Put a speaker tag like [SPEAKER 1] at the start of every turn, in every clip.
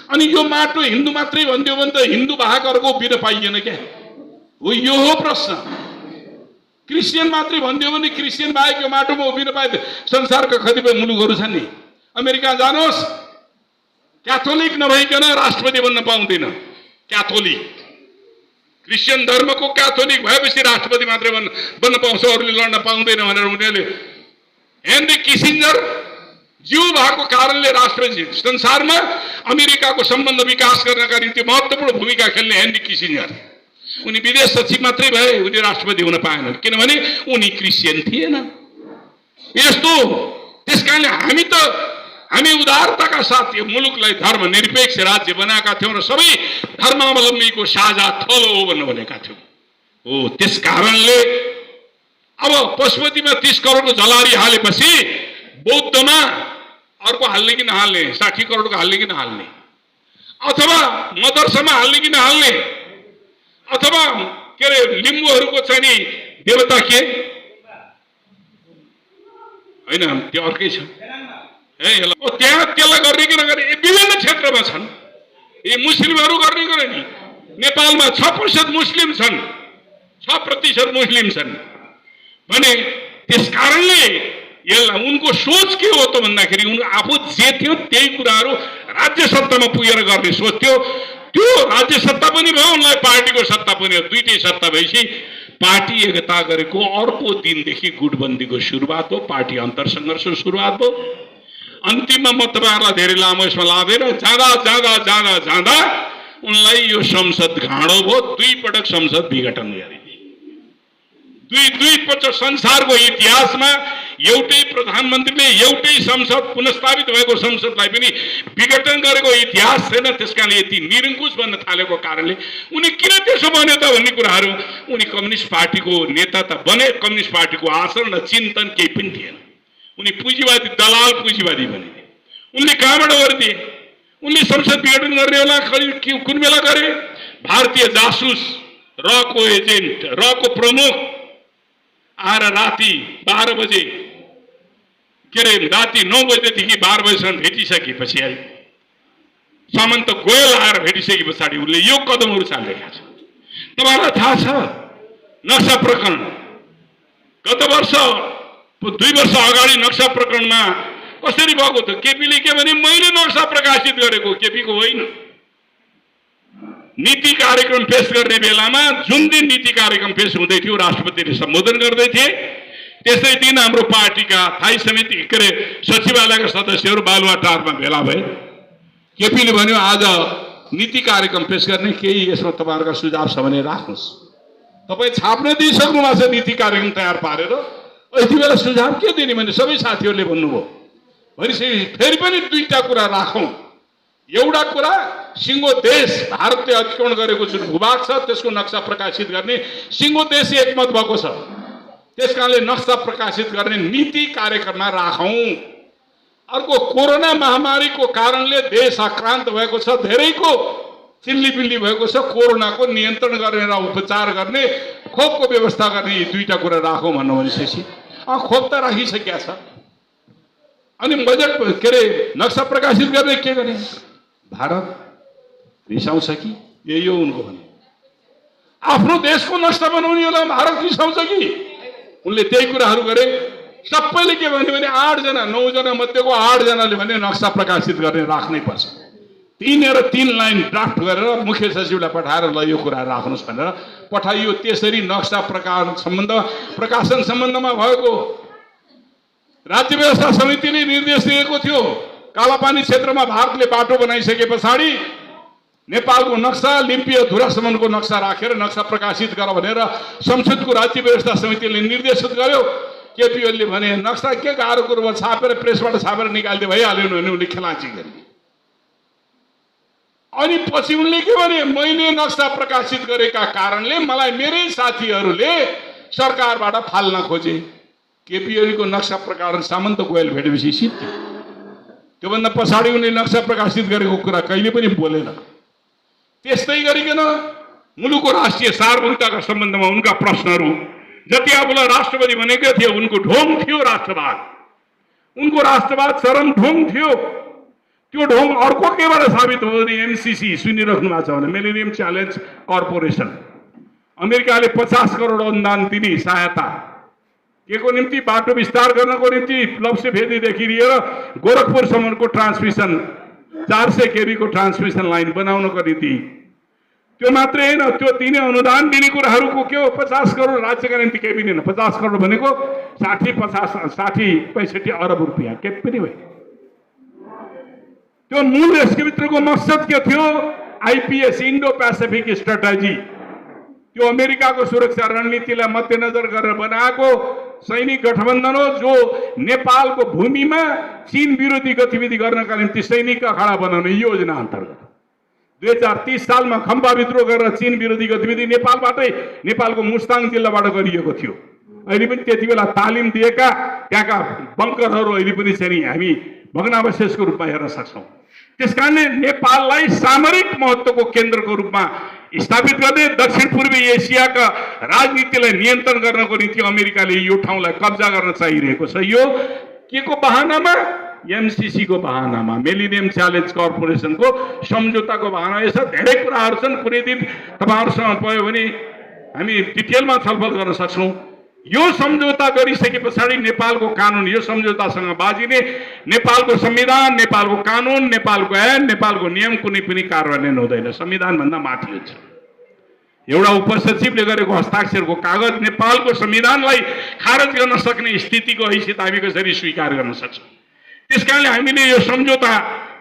[SPEAKER 1] अनि यो माटो हिन्दू मात्रै भन्दियो भने त हिन्दू बाहेक अर्को उभिन पाइएन क्या हो। यो हो प्रश्न। क्रिस्चियन मात्रै भन्दियो भने क्रिस्चियन बाहेक यो माटोमा उभिन पाए। संसारका कतिपय मुलुकहरू छन् नि, अमेरिका जानुहोस्, क्याथोलिक नभइकन राष्ट्रपति बन्न पाउँदैन। क्याथोलिक क्रिस्चियन धर्मको क्याथोलिक भएपछि राष्ट्रपति मात्रै बन्न पाउँछ, अरूले लड्न पाउँदैन भनेर उनीहरूले। हेनरी किसिन्जर जिउ भएको कारणले राष्ट्रपति, संसारमा अमेरिकाको सम्बन्ध विकास गर्नका निम्ति महत्त्वपूर्ण भूमिका खेल्ने हेनरी किसिन्जर, उनी विदेश सचिव मात्रै भए, उनी राष्ट्रपति हुन पाएनन् किनभने उनी क्रिस्चियन थिएन। यस्तो त्यसकारणले हामी उदारताका साथ यो मुलुकलाई धर्मनिरपेक्ष राज्य बनाएका थियौँ र सबै धर्मावलम्बीको साझा थलो हो भन्नु भनेका थियौँ। हो त्यस कारणले अब पशुपतिमा 30 करोडको झलारी हालेपछि बौद्धमा अर्को हाल्ने कि नहाल्ने, 60 करोडको हाल्ने कि नहाल्ने, अथवा मदरसामा हाल्ने कि नहाल्ने, अथवा के अरे लिम्बूहरूको चाहिँ नि देवता के होइन त्यो अर्कै छ त्यहाँ त्यसलाई गर्ने कि नगर्ने विभिन्न क्षेत्रमा छन्। यी मुस्लिमहरू गर्ने गरे नि, नेपालमा 6% मुस्लिम छन्, 6% मुस्लिम छन् भने त्यस कारणले यसलाई उनको सोच के हो त भन्दाखेरि उनको आफू जे थियो त्यही कुराहरू राज्य सत्तामा पुगेर गर्ने सोच थियो। त्यो राज्य सत्ता पनि भयो, उनलाई पार्टीको सत्ता पनि हो। दुईटै सत्ता भएपछि पार्टी एकता गरेको अर्को दिनदेखि गुटबन्दीको सुरुवात हो, पार्टी अन्तरसङ्घर्षको सुरुवात हो। अन्तिममा म तपाईँहरूलाई धेरै लामो यसमा लाँदैन, जाँदा जाँदा जाँदा जाँदा उनलाई यो संसद घाँडो भयो। 2 पटक संसद विघटन गरे। दुई पटक संसारको इतिहासमा एउटै प्रधानमन्त्रीले एउटै संसद पुनस्थापित भएको संसदलाई पनि विघटन गरेको इतिहास छैन। त्यसकारणले यति निरङ्कुश बन्न थालेको कारणले उनी किन त्यसो बन्यो त भन्ने कुराहरू, उनी कम्युनिस्ट पार्टीको नेता त बने, कम्युनिस्ट पार्टीको आचरण र चिन्तन केही पनि थिएन। उनी पुँजीवादी दलाल पुँजीवादी बनिदिए। उनले कहाँबाट गरिदिए? उनले संसद विघटन गर्ने बेला कुन बेला गरे? भारतीय जासुस रको एजेन्ट, रको प्रमुख आएर राति 12 बजे के अरे राति 9 बजेदेखि 12 बजेसम्म भेटिसकेपछि आए सामन्त गोयल आएर भेटिसके पछाडि उनले यो कदमहरू चालेका छन्। तपाईँलाई थाहा छ नक्सा प्रकरण गत वर्ष 2 वर्ष अगाडि नक्सा प्रकरणमा कसरी भएको थियो? केपीले के भने मैले नक्सा प्रकाशित गरेको, केपीको होइन। नीति कार्यक्रम पेश गर्ने बेलामा जुन दिन नीति कार्यक्रम पेश हुँदै थियो राष्ट्रपतिले सम्बोधन गर्दै थिए, त्यसै दिन हाम्रो पार्टीका स्थायी समिति के अरे सचिवालयका सदस्यहरू बालुवाटारमा भेला भए। केपीले भन्यो आज नीति कार्यक्रम पेश गर्ने, केही यसमा तपाईँहरूका सुझाव छ भने राख्नुहोस्। तपाईँ छाप्न दिइसक्नु भएको छ नीति कार्यक्रम तयार पारेर, यति बेला सुझाव के दिने भने सबै साथीहरूले भन्नुभयो। भनेपछि फेरि पनि 2टा कुरा राखौँ। एउटा कुरा सिङ्गो देश भारतले अतिक्रमण गरेको जुन भूभाग छ त्यसको नक्सा प्रकाशित गर्ने, सिङ्गो देश एकमत भएको छ। त्यसकारणले नक्सा प्रकाशित गर्ने नीति कार्यक्रममा राखौँ। अर्को कोरोना महामारीको कारणले देश आक्रान्त भएको छ, धेरैको चिल्लीबिल्ली भएको छ। कोरोनाको नियन्त्रण गर्ने र उपचार गर्ने, खोपको व्यवस्था गर्ने, यी 2टा कुरा राखौँ भन्नु भनेपछि खोप त राखिसकेका छ। अनि बजेट के अरे नक्सा प्रकाशित गर्ने के गर्ने? भारत रिसाउँछ कि? यही हो उनको भन्नु। आफ्नो देशको नक्सा बनाउने बेला भारत रिसाउँछ कि? उनले त्यही कुराहरू गरे। सबैले के भन्यो भने 8 जना 9 जना मध्येको 8 जनाले भने नक्सा प्रकाशित गर्ने राख्नै पर्छ। 3 लाइन ड्राफ्ट गरेर मुख्य सचिवलाई पठाएर ल यो कुरा राख्नुहोस् भनेर पठाइयो। त्यसरी नक्सा प्रकाशन सम्बन्धमा भएको राज्य व्यवस्था समितिले निर्देश दिएको थियो। कालापानी क्षेत्रमा भारतले बाटो बनाइसके पछाडि नेपालको नक्सा लिम्पी धुरासम्मको नक्सा राखेर नक्सा प्रकाशित गर भनेर संसदको राज्य व्यवस्था समितिले निर्देशित गर्यो। केपी ओलीले भने नक्सा के गाह्रो कुरो, छापेर प्रेसबाट छापेर निकाल्दै भइहाल्यो भने उनले खेलाची गरे। अनि पछि उनले के भने मैले नक्सा प्रकाशित गरेका कारणले मलाई मेरै साथीहरूले सरकारबाट फाल्न खोजे। केपी ओलीको नक्सा प्रकाशन सामन्त गोयल भेटेपछि सिद्धि। त्योभन्दा पछाडि उनले नक्सा प्रकाशित गरेको कुरा कहिले पनि बोलेन। त्यस्तै गरिकन मुलुकको राष्ट्रिय सार्वभौमिकताका सम्बन्धमा उनका प्रश्नहरू जति आफूलाई राष्ट्रपति भनेको थियो उनको ढोङ थियो राष्ट्रवाद, उनको राष्ट्रवाद चरम ढोङ थियो। त्यो ढोङ अर्को केबाट साबित हो भने एमसीसी सुनिराख्नु भएको छ भने मिलेनियम च्यालेन्ज कर्पोरेसन अमेरिकाले 50 करोड अनुदान दिने सहायता के को निम्ति बाटो विस्तार गर्नको निम्ति लप्सेभेदीदेखि लिएर गोरखपुरसम्मको ट्रान्समिसन 400 केबी को ट्रान्समिसन लाइन बनाउनको निम्ति त्यो मात्रै हैन त्यो दिने अनुदान दिने कुराहरुको के हो 50 करोड राज्यका निम्ति केही पनि हैन 50 करोड भनेको 60-65 अरब रुपैयाँ के पनि भयो त्यो मूल यसको भित्रको मकसद के थियो आईपीएस इन्डो पेसिफिक स्ट्र्याटेजी त्यो अमेरिकाको सुरक्षा रणनीतिलाई मध्यनजर गरेर बनाएको सैनिक गठबन्धन हो जो नेपालको भूमिमा चीन विरोधी गतिविधि गर्नका निम्ति सैनिक अखाडा बनाउने योजना अन्तर्गत 2030 सालमा खम्बा विद्रोह गरेर चीन विरोधी गतिविधि नेपालको मुस्ताङ जिल्लाबाट गरिएको थियो अहिले पनि त्यति बेला तालिम दिएका त्यहाँका बङ्करहरू अहिले पनि चाहिँ हामी भग्नावशेषको रूपमा हेर्न सक्छौं त्यसकारणले नेपाललाई सामरिक महत्त्वको केन्द्रको रूपमा स्थापित गर्ने दक्षिण पूर्वी एसियाका राजनीतिलाई नियन्त्रण गर्नको निम्ति अमेरिकाले यो ठाउँलाई कब्जा गर्न चाहिरहेको छ यो के को बहानामा एमसीसी को बहानामा मिलेनियम च्यालेन्ज कर्पोरेसनको सम्झौताको बहाना यसो धेरै कुराहरू छन् कुनै दिन तपाईहरुसँग पयो भने हामी डिटेलमा छलफल गर्न सक्छौं यो सम्झौता गरिसके पछाडि नेपालको कानुन यो सम्झौतासँग बाजिने नेपालको संविधान नेपालको कानुन नेपालको ऐन नेपालको नियम कुनै पनि कार्यान्वयन हुँदैन संविधान भन्दा माथि हुन्छ एउटा उपसचिवले गरेको हस्ताक्षरको कागज नेपालको संविधानलाई खारेज गर्न सक्ने स्थितिको हैसियत हामी कसरी स्वीकार गर्न सक्छौं त्यसकारणले हामीले यो सम्झौता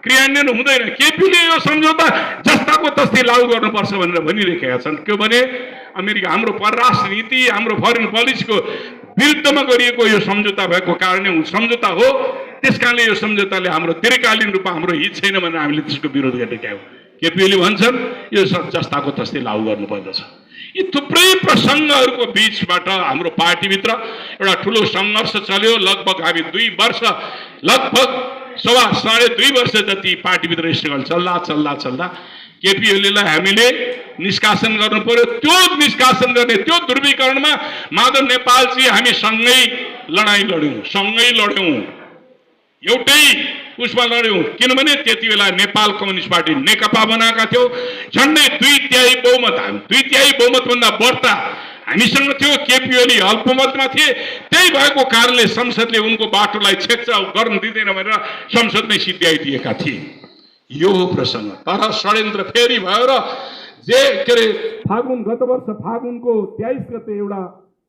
[SPEAKER 1] क्रियान्वयन हुँदैन केपीले यो सम्झौता जस्ताको तस्तै लागू गर्नुपर्छ भनेर भनिरहेका छन् के भने अमेरिका हाम्रो परराष्ट्र नीति हाम्रो फरेन पोलिसीको विरुद्धमा गरिएको यो सम्झौता भएको कारणले सम्झौता हो त्यसकारणले यो सम्झौताले हाम्रो दीर्घकालीन रूपमा हाम्रो हित छैन भनेर हामीले त्यसको विरोध गरेका हौं केपीले भन्छन् यो जस्ताको तस्तै लागू गर्नुपर्दछ यी थुप्रै प्रसंगहरूको बीचबाट हाम्रो पार्टीभित्र एउटा ठूलो संघर्ष चल्यो लगभग हामी 2 वर्ष लगभग 2.5 वर्ष जति पार्टीभित्र स्ट्रगल चल्दा केपी ओलीलाई हामीले निष्कासन गर्नु पर्यो त्यो निष्कासन गर्ने त्यो ध्रुवीकरणमा माधव नेपालजी हामी सँगै लडाई लड्यौं एउटै उसमा लड्यौं किनभने त्यतिबेला नेपाल कम्युनिस्ट पार्टी नेकपा बनाएका थियो झन्डै 2/3 बहुमत भन्दा बढ्ता हामीसँग थियो केपी ओली अल्पमतमा थिए त्यही भएको कारणले संसदले उनको बाटोलाई छेक्छाउ गर्न दिँदैन भनेर संसदमै सिध्याइदिएका थिए यो प्रसंग तर षड्यन्त्र फेरि भयो र जे के रे गत वर्ष फागुनको 23 गते एउटा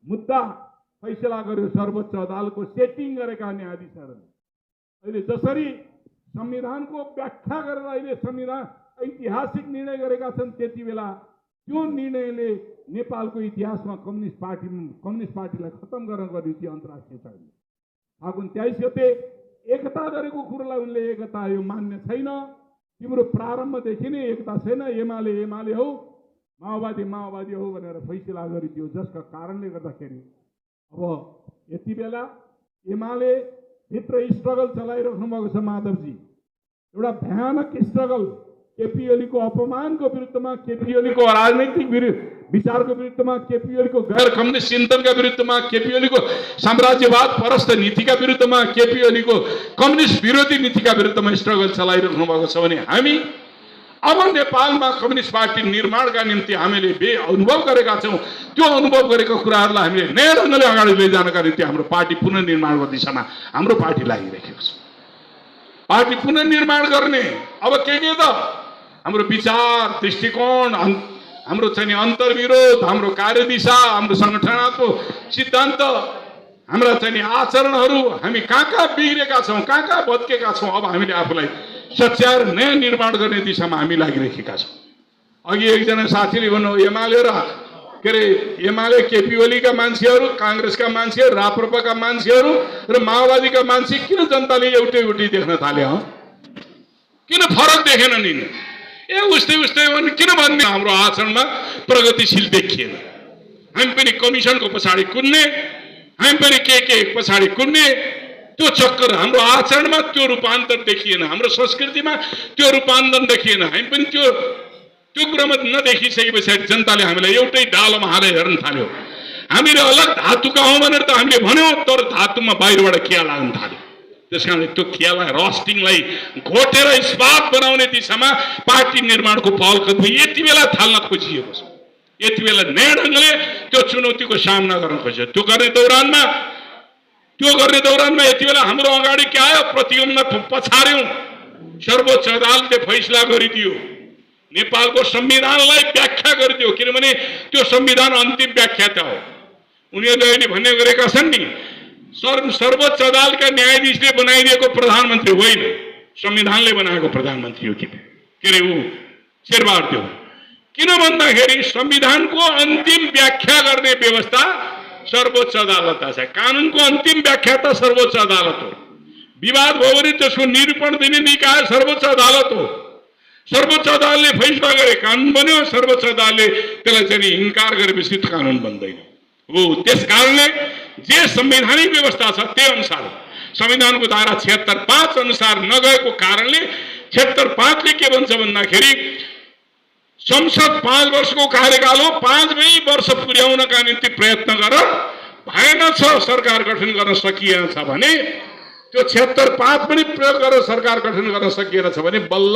[SPEAKER 1] मुद्दा फैसला गर्यो सर्वोच्च अदालतको सेटिङ गरेका न्यायाधीशहरूले अहिले जसरी संविधानको व्याख्या गरेर अहिले संविधान ऐतिहासिक निर्णय गरेका छन् त्यतिबेला त्यो निर्णयले नेपालको इतिहासमा कम्युनिस्ट पार्टीलाई खत्म गर्न निम्ति अन्तर्राष्ट्रिय चढ्यो फागुन 23 गते एकता गरेको कुरालाई उनले एकता यो मान्य छैन तिम्रो प्रारम्भदेखि नै एकता छैन एमाले हो माओवादी हो भनेर फैसला गरिदियो जसका कारणले गर्दाखेरि अब यति बेला एमाले भित्र स्ट्रगल चलाइराख्नु भएको छ माधवजी एउटा भयानक स्ट्रगल केपी ओलीको अपमानको विरुद्धमा केपी ओलीको राजनैतिक विचारको विरुद्धमा केपी ओलीको गैर कम्युनिस्ट चिन्तनका विरुद्धमा केपी ओलीको साम्राज्यवाद परस्त नीतिका विरुद्धमा केपी ओलीको कम्युनिस्ट विरोधी नीतिका विरुद्धमा स्ट्रगल चलाइराख्नु भएको छ भने हामी अब नेपालमा कम्युनिस्ट पार्टी निर्माणका निम्ति हामीले अनुभव गरेका छौं त्यो अनुभव गरेको कुराहरूलाई हामीले नयाँ ढंगले अगाडि लैजानका निम्ति हाम्रो पार्टी पुनर्निर्माणको दिशामा हाम्रो पार्टी लागिरहेको छ पार्टी पुनर्निर्माण गर्ने अब के त हाम्रो विचार दृष्टिकोण हाम्रो चाहिँ अन्तर्विरोध हाम्रो कार्यदिशा हाम्रो संगठनात्मक सिद्धान्त हाम्रा चाहिँ आचरणहरू हामी कहाँ बिग्रेका छौं कहाँ भत्केका छौं अब हामीले आफूलाई सच्याएर नयाँ निर्माण गर्ने दिशामा हामी लागिरहेका छौं अघि एकजना साथीले भन्नु एमाले र एमाले केपी ओलीका मान्छेहरू कांग्रेसका मान्छेहरू राप्रपाका मान्छेहरू र माओवादीका मान्छे किन जनताले एउटै देख्न थाले हो किन फरक देखेन नि उस्तै किन भन्ने हाम्रो आचरणमा प्रगतिशील देखिएन हामी पनि कमिसनको पछाडि कुद्ने हामी पनि के पछाडि कुद्ने त्यो चक्कर हाम्रो आचरणमा त्यो रूपान्तरण देखिएन हाम्रो संस्कृतिमा त्यो रूपान्तरण देखिएन हामी पनि त्यो कुरामा नदेखिसकेपछि जनताले हामीलाई एउटै डालोमा हालेर हेर्न थाल्यो हामीले अलग धातुका हौं भनेर त हामीले भन्यौं तर धातुमा बाहिरबाट किया लाग्न थाल्यो त्यसकारणले त्यो खेललाई रस्टिङलाई घोटेर इस्पात बनाउने दिशामा पार्टी निर्माणको पहल कदमी यति बेला थाल्न खोजिएको छ। यति बेला नयाँ ढङ्गले त्यो चुनौतीको सामना गर्न खोजियो। त्यो गर्ने दौरानमा यति बेला हाम्रो अगाडि के आयो? प्रतिबन्ध पछार्यौं। सर्वोच्च अदालतले फैसला गरिदियो, नेपालको संविधानलाई व्याख्या गरिदियो, किनभने त्यो संविधान अन्तिम व्याख्याता हो। उनीहरूले अहिले भन्ने गरेका छन् नि, सर्वोच्च अदालतका न्यायाधीशले बनाइदिएको प्रधानमन्त्री होइन, संविधानले बनाएको प्रधानमन्त्री हो। के अरे ऊ शेरबहादुर देउवा। किन भन्दाखेरि संविधानको अन्तिम व्याख्या गर्ने व्यवस्था सर्वोच्च अदालत छ। कानुनको अन्तिम व्याख्याता सर्वोच्च अदालत हो। विवाद भयो भने त्यसको निरूपण दिने निकाय सर्वोच्च अदालत हो। सर्वोच्च अदालतले फैसला गरे कानुन बन्यो, सर्वोच्च अदालतले त्यसलाई चाहिँ इन्कार गरेपछि कानुन बन्दैन हो। त्यसकारणले जे संवैधानिक व्यवस्था छ त्यही अनुसार संविधानको धारा 76(5) अनुसार नगएको कारणले 76(5) के भन्छ भन्दाखेरि संसद 5 वर्षको कार्यकाल हो, 5मै वर्ष पुर्याउनका निम्ति प्रयत्न गर, भएन छ सरकार गठन गर्न सकिएन छ भने त्यो 76(5) पनि प्रयोग गरेर सरकार गठन गर्न सकिएन छ भने बल्ल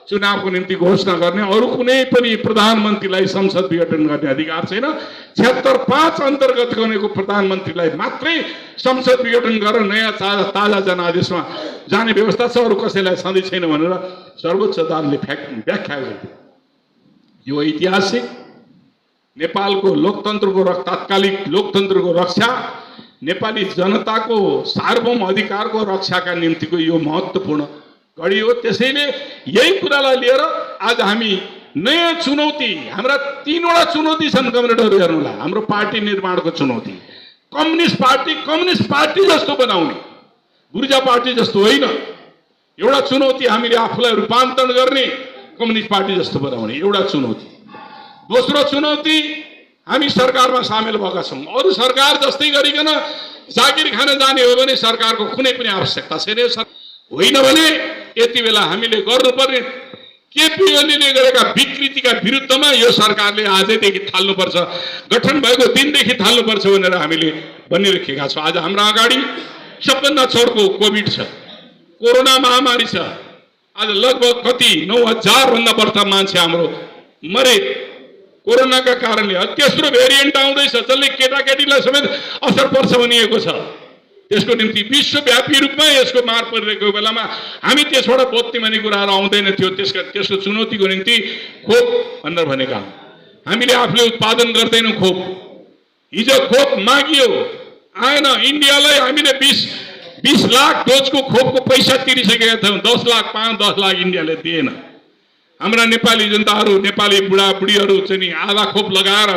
[SPEAKER 1] चुनावको निम्ति घोषणा गर्ने अरू कुनै पनि प्रधानमन्त्रीलाई संसद विघटन गर्ने अधिकार छैन। 76(5) अन्तर्गत बनेको प्रधानमन्त्रीलाई मात्रै संसद विघटन गरेर नयाँ ताजा जनादेशमा जाने व्यवस्था छ, अरू कसैलाई सधैँ छैन भनेर सर्वोच्च अदालतले व्याख्या गरिदियो। यो ऐतिहासिक नेपालको लोकतन्त्रको तात्कालिक लोकतन्त्रको रक्षा, नेपाली जनताको सार्वभौम अधिकारको रक्षाका निम्तिको यो महत्त्वपूर्ण कडी हो। त्यसैले यही कुरालाई लिएर आज हामी नयाँ चुनौती, हाम्रा 3वटा चुनौती छन् कमरेडहरू हेर्नुला। हाम्रो पार्टी निर्माणको चुनौती, कम्युनिस्ट पार्टी जस्तो बनाउने, बुर्जा पार्टी जस्तो होइन। एउटा चुनौती हामीले आफूलाई रूपान्तरण गर्ने, कम्युनिस्ट पार्टी जस्तो बनाउने एउटा चुनौती। दोस्रो चुनौती हामी सरकारमा सामेल भएका छौँ। अरू सरकार जस्तै गरिकन जागिर खान जाने हो भने सरकारको कुनै पनि आवश्यकता छैन। होइन भने यति बेला हामीले गर्नुपर्ने केपी ओलीले गरेका विकृतिका विरुद्धमा यो सरकारले आजैदेखि थाल्नुपर्छ, गठन भएको दिनदेखि थाल्नुपर्छ भनेर हामीले भनिराखेका छौँ। आज हाम्रो अगाडि सबभन्दा चर्को कोभिड छ, कोरोना महामारी छ। आज लगभग कति 9,000 भन्दा बढ्ता मान्छे हाम्रो मरे कोरोनाका कारणले। तेस्रो भेरिएन्ट आउँदैछ, जसले केटाकेटीलाई समेत असर पर्छ भनिएको छ। त्यसको निम्ति विश्वव्यापी रूपमा यसको मार परिरहेको बेलामा हामी त्यसबाट बोत्ने भन्ने कुराहरू आउँदैन थियो। त्यसको चुनौतीको निम्ति खोप भनेर भनेका हामीले आफूले उत्पादन गर्दैनौँ। खोप हिजो खोप मागियो, आएन। इन्डियालाई हामीले 20 लाख डोजको खोपको पैसा तिरिसकेका थियौँ। 10 लाख 5-10 लाख इन्डियाले दिएन। हाम्रा नेपाली जनताहरू, नेपाली बुढाबुढीहरू चाहिँ आधा खोप लगाएर,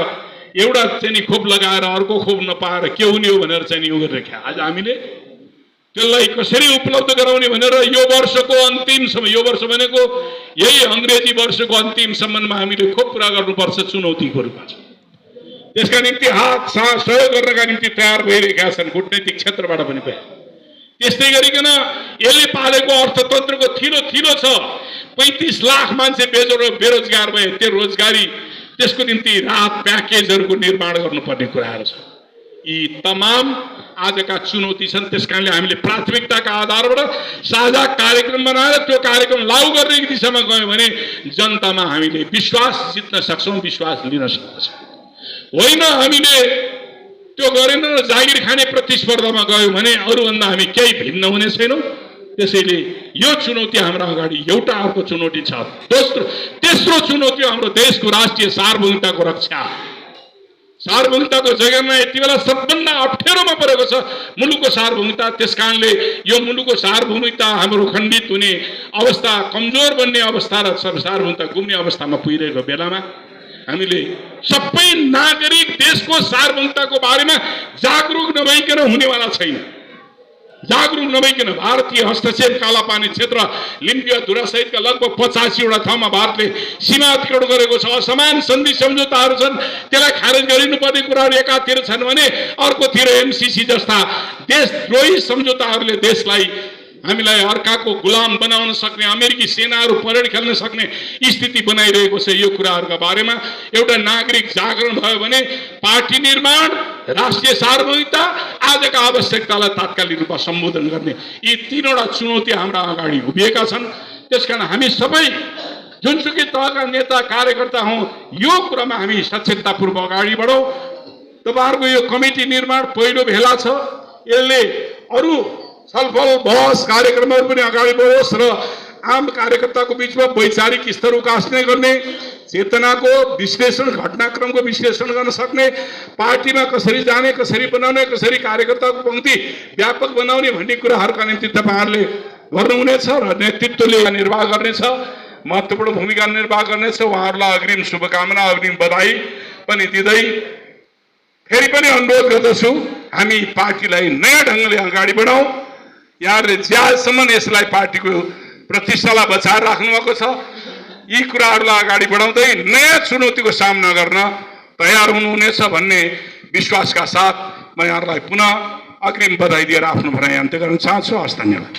[SPEAKER 1] एउटा चाहिँ खोप लगाएर अर्को खोप नपाएर के हुने हो भनेर चाहिँ यो गरिराख्या। आज हामीले त्यसलाई कसरी उपलब्ध गराउने भनेर यो वर्षको अन्तिमसम्म, यो वर्ष भनेको यही अङ्ग्रेजी वर्षको अन्तिमसम्ममा हामीले खोप पुरा गर्नुपर्छ, चुनौतीको रूपमा छ। त्यसका निम्ति हात सहयोग गर्नका निम्ति तयार भइरहेका छन्, कूटनैतिक क्षेत्रबाट पनि भयो। त्यस्तै गरिकन यसले पालेको अर्थतन्त्रको थिलो छ। 35 लाख मान्छे बेरोजगार भए, त्यो रोजगारी त्यसको निम्ति राहत प्याकेजहरूको निर्माण गर्नुपर्ने कुराहरू छ। यी तमाम आजका चुनौती छन्। त्यसकारणले हामीले प्राथमिकताका आधारबाट साझा कार्यक्रम बनाएर त्यो कार्यक्रम लागू गर्ने दिशामा गयौँ भने जनतामा हामीले विश्वास जित्न सक्छौँ, विश्वास लिन सक्छौँ। होइन हामीले त्यो गरेन र जागिर खाने प्रतिस्पर्धामा गयौँ भने अरूभन्दा हामी केही भिन्न हुने छैनौँ। त्यसैले यो चुनौती हाम्रो अगाडि एउटा अर्को चुनौती छ। तेस्रो चुनौती हाम्रो देशको राष्ट्रिय सार्वभौमिकताको रक्षा। सार्वभौमिकताको जगेर्ना यति बेला सबभन्दा अप्ठ्यारोमा परेको छ मुलुकको सार्वभौमिकता। त्यसकारणले यो मुलुकको सार्वभौमिकता हाम्रो खण्डित हुने अवस्था, कमजोर बन्ने अवस्था र सार्वभौमिकता गुम्ने अवस्थामा पुगिरहेको बेलामा हामीले सबै नागरिक देशको सार्वभौमिकताको बारेमा जागरुक नभइकन हुनेवाला छैन। जागरुक नभइकन भारतीय हस्तक्षेप कालापानी क्षेत्र, लिम्पिया धुरा सहितका लगभग 85वटा ठाउँमा भारतले सीमा अतिक्रमण गरेको छ। असमान सन्धि सम्झौताहरू छन्, त्यसलाई खारेज गरिनुपर्ने कुराहरू एकातिर छन् भने अर्कोतिर MCC जस्ता देशद्रोही सम्झौताहरूले देशलाई हामीलाई अर्काको गुलाम बनाउन सक्ने, अमेरिकी सेनाहरू परेड खेल्न सक्ने स्थिति बनाइरहेको छ। यो कुराहरूका बारेमा एउटा नागरिक जागरण भयो भने पार्टी निर्माण, राष्ट्रिय सार्वभौमिकता, आजका आवश्यकतालाई तात्कालिक रूपमा सम्बोधन गर्ने यी तीनवटा चुनौती हाम्रा अगाडि उभिएका छन्। त्यसकारण हामी सबै जुनसुकै तहका नेता कार्यकर्ता हौं, यो कुरामा हामी सचेततापूर्वक अगाडि बढौं। तपाईहरुको यो कमिटी निर्माण पहिलो भेला छ, यसले अरु छलफल बहस कार्यक्रमहरू पनि अगाडि बढोस् र आम कार्यकर्ताको बीचमा वैचारिक स्तर उकास्ने गर्ने, चेतनाको विश्लेषण, घटनाक्रमको विश्लेषण गर्न सक्ने, पार्टीमा कसरी जाने, कसरी बनाउने, कसरी कार्यकर्ताको पंक्ति व्यापक बनाउने भन्ने कुराहरूका निम्ति तपाईहरुले गर्नुहुनेछ र नेतृत्वले निर्वाह गर्नेछ, महत्त्वपूर्ण भूमिका निर्वाह गर्नेछ। उहाँहरूलाई अग्रिम शुभकामना, अग्रिम बधाई पनि दिँदै फेरि पनि अनुरोध गर्दछु, हामी पार्टीलाई नयाँ ढंगले अगाडि बढाउँ। यहाँहरूले ज्यासम्म यसलाई पार्टीको प्रतिष्ठालाई बचाएर राख्नु भएको छ, यी कुराहरूलाई अगाडि बढाउँदै नयाँ चुनौतीको सामना गर्न तयार हुनुहुनेछ भन्ने विश्वासका साथ म यहाँहरूलाई पुनः अग्रिम बधाई दिएर आफ्नो भनाइ अन्त्य गर्न चाहन्छु। हस्, धन्यवाद।